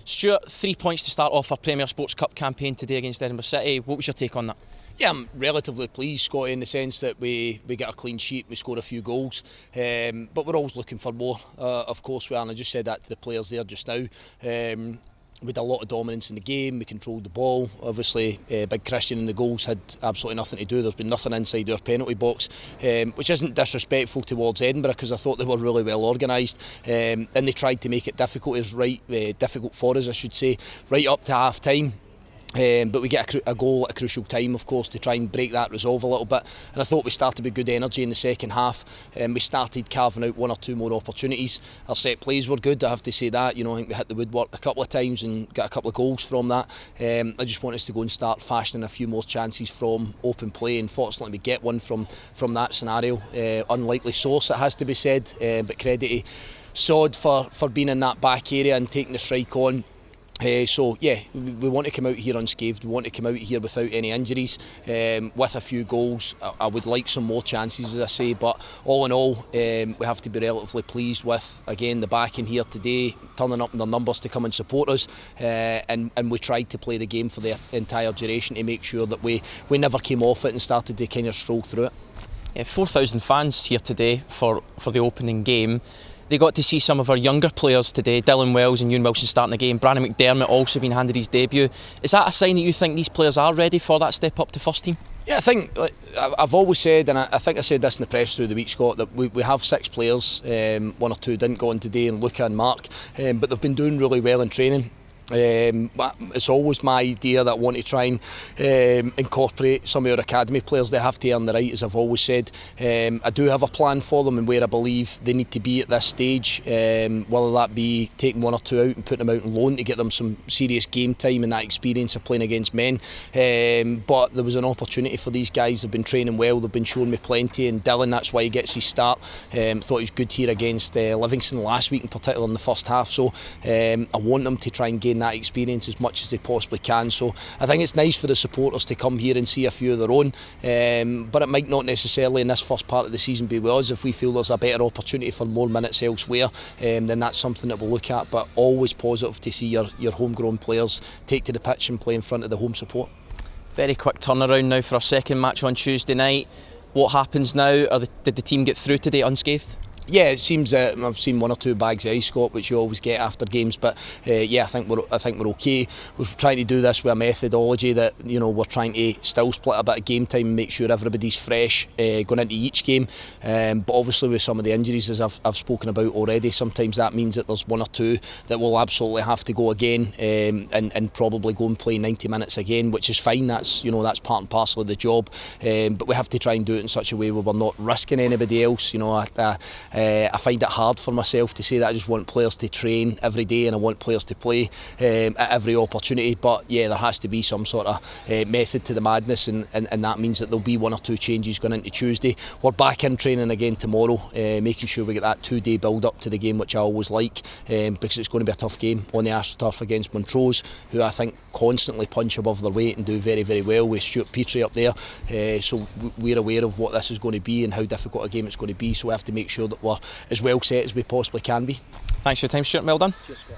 Stuart, 3 points to start off our Premier Sports Cup campaign today against Edinburgh City. What was your take on that? Yeah, I'm relatively pleased, Scotty, in the sense that we get a clean sheet, we score a few goals, but we're always looking for more. Of course we are, and I just said that to the players there just now. We had a lot of dominance in the game, we controlled the ball. Obviously, Big Christian in the goals had absolutely nothing to do. There's been nothing inside our penalty box, which isn't disrespectful towards Edinburgh, because I thought they were really well organised, and they tried to make it difficult for us, I should say, right up to half time. But we get a goal at a crucial time, of course, to try and break that resolve a little bit. And I thought we started with good energy in the second half. We started carving out one or two more opportunities. Our set plays were good, I have to say that. I think we hit the woodwork a couple of times and got a couple of goals from that. I just want us to go and start fashioning a few more chances from open play. And fortunately, we get one from that scenario. Unlikely source, it has to be said, but credit to Sod for being in that back area and taking the strike on. So yeah, we want to come out here unscathed. We want to come out here without any injuries, with a few goals. I would like some more chances, as I say, but all in all, we have to be relatively pleased with, again, the backing here today, turning up in their numbers to come and support us, and we tried to play the game for the entire duration to make sure that we never came off it and started to kind of stroll through it. Yeah, 4,000 fans here today for the opening game. They got to see some of our younger players today, Dylan Wells and Ewan Wilson starting the game. Brandon McDermott also been handed his debut. Is that a sign that you think these players are ready for that step up to first team? Yeah, I think, I've always said, and I think I said this in the press through the week, Scott, that we have 6 players, one or two didn't go on today, and Luca and Mark, but they've been doing really well in training. It's always my idea that I want to try and incorporate some of our academy players. They have to earn the right, as I've always said. I do have a plan for them and where I believe they need to be at this stage, whether that be taking one or two out and putting them out on loan to get them some serious game time and that experience of playing against men. But there was an opportunity for these guys. They've been training well, they've been showing me plenty, and Dylan, that's why he gets his start. Thought he was good here against Livingston last week, in particular in the first half. So I want them to try and gain that experience as much as they possibly can. So I think it's nice for the supporters to come here and see a few of their own, but it might not necessarily in this first part of the season be with us. If we feel there's a better opportunity for more minutes elsewhere, then that's something that we'll look at. But always positive to see your homegrown players take to the pitch and play in front of the home support. Very quick turnaround now for our second match on Tuesday night. What happens now? Did the team get through today unscathed? Yeah, it seems I've seen one or two bags of ice, Scott, which you always get after games. But yeah, I think we're okay. We're trying to do this with a methodology that we're trying to still split a bit of game time and make sure everybody's fresh going into each game. But obviously with some of the injuries, as I've spoken about already, sometimes that means that there's one or two that will absolutely have to go again, and probably go and play 90 minutes again, which is fine. That's that's part and parcel of the job. But we have to try and do it in such a way where we're not risking anybody else. I find it hard for myself to say that I just want players to train every day and I want players to play at every opportunity. But yeah, there has to be some sort of method to the madness, and that means that there'll be one or two changes going into Tuesday. We're back in training again tomorrow, making sure we get that 2-day build up to the game, which I always like, because it's going to be a tough game on the AstroTurf against Montrose, who I think constantly punch above their weight and do very, very well, with Stuart Petrie up there. So we're aware of what this is going to be and how difficult a game it's going to be, so we have to make sure that we're as well set as we possibly can be. Thanks for your time, Stuart. Well done. Cheers, Scott.